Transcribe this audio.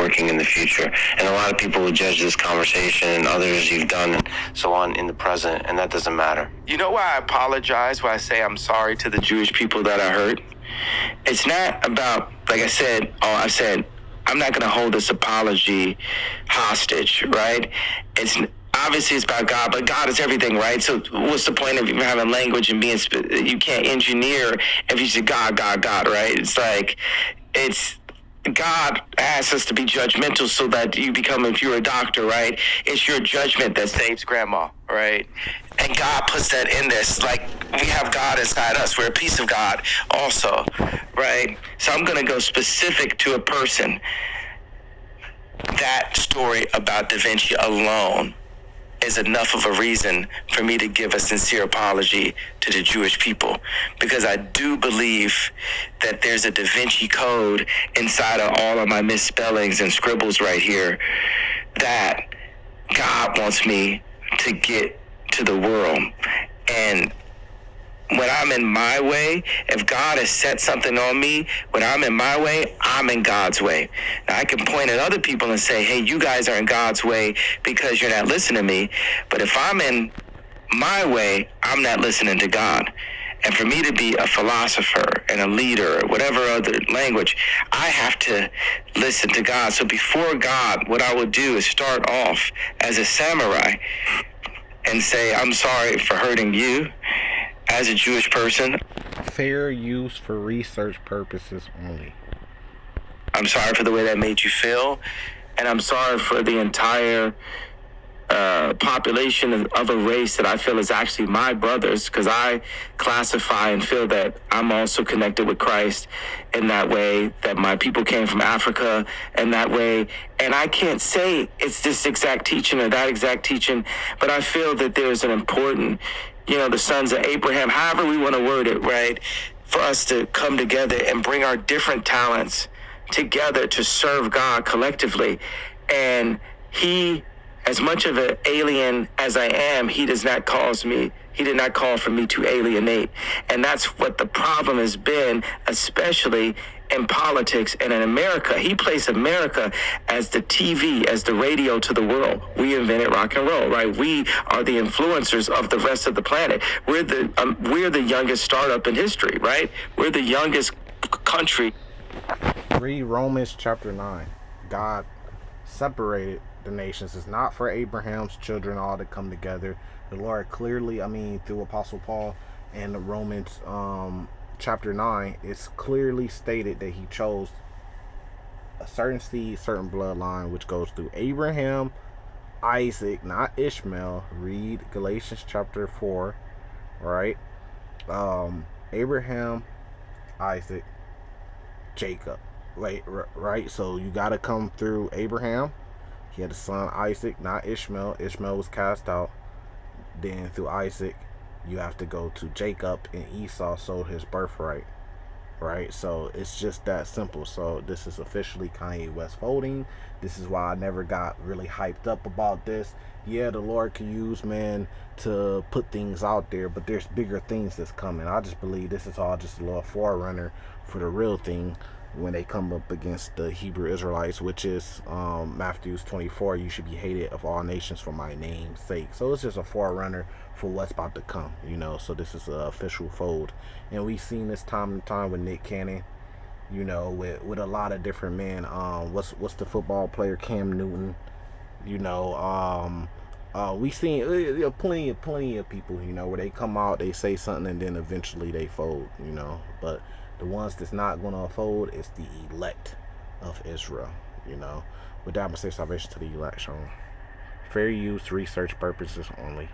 working in the future. And a lot of people will judge this conversation and others you've done and so on in the present, and that doesn't matter. You know why I apologize, why I say I'm sorry to the Jewish people that I hurt? It's not about, like I said, I'm not going to hold this apology hostage, right? Obviously it's about God, but God is everything, right? So what's the point of even having language and being, you can't engineer if you say God, right? It's like, God asks us to be judgmental so that you become, if you're a doctor, right? It's your judgment that saves grandma, right? And God puts that in this, like we have God inside us. We're a piece of God also, right? So I'm going to go specific to a person. That story about Da Vinci alone is enough of a reason for me to give a sincere apology to the Jewish people, because I do believe that there's a Da Vinci code inside of all of my misspellings and scribbles right here that God wants me to get to the world. And when I'm in my way, if God has set something on me, when I'm in my way, I'm in God's way. Now, I can point at other people and say, hey, you guys are in God's way because you're not listening to me. But if I'm in my way, I'm not listening to God. And for me to be a philosopher and a leader, or whatever other language, I have to listen to God. So before God, what I would do is start off as a samurai and say, I'm sorry for hurting you. As a Jewish person, fair use for research purposes only. I'm sorry for the way that made you feel, and I'm sorry for the entire population of a race that I feel is actually my brothers, because I classify and feel that I'm also connected with Christ in that way, that my people came from Africa in that way. And I can't say it's this exact teaching or that exact teaching, but I feel that there's an important, the sons of Abraham, however we want to word it, right? For us to come together and bring our different talents together to serve God collectively. And he, as much of an alien as I am, he did not call for me to alienate. And that's what the problem has been, especially in politics and in America. He placed America as the TV, as the radio to the world. We invented rock and roll, right? We are the influencers of the rest of the planet. We're the youngest startup in history, right? We're the youngest country. Read Romans chapter 9. God separated the nations. It's not for Abraham's children all to come together. The Lord clearly, through Apostle Paul and the Romans chapter 9, it's clearly stated that he chose a certain seed, certain bloodline, which goes through Abraham, Isaac, not Ishmael. Read Galatians chapter 4, right? Abraham, Isaac, Jacob, right? So you got to come through Abraham. He had a son Isaac, not Ishmael. Ishmael was cast out. Then through Isaac, you have to go to Jacob, and Esau sold his birthright, right? So it's just that simple. So this is officially Kanye West folding. This is why I never got really hyped up about this. Yeah, the Lord can use man to put things out there, but there's bigger things that's coming. I just believe this is all just a little forerunner for the real thing when they come up against the Hebrew Israelites, which is Matthew 24, you should be hated of all nations for my name's sake. So it's just a forerunner for what's about to come, so this is an official fold. And we've seen this time and time with Nick Cannon, with a lot of different men. What's the football player, Cam Newton, we've seen plenty of people, where they come out, they say something, and then eventually they fold, but the ones that's not going to fold is the elect of Israel, With that, I'm going to say salvation to the elect, Sean. Fair use, research purposes only.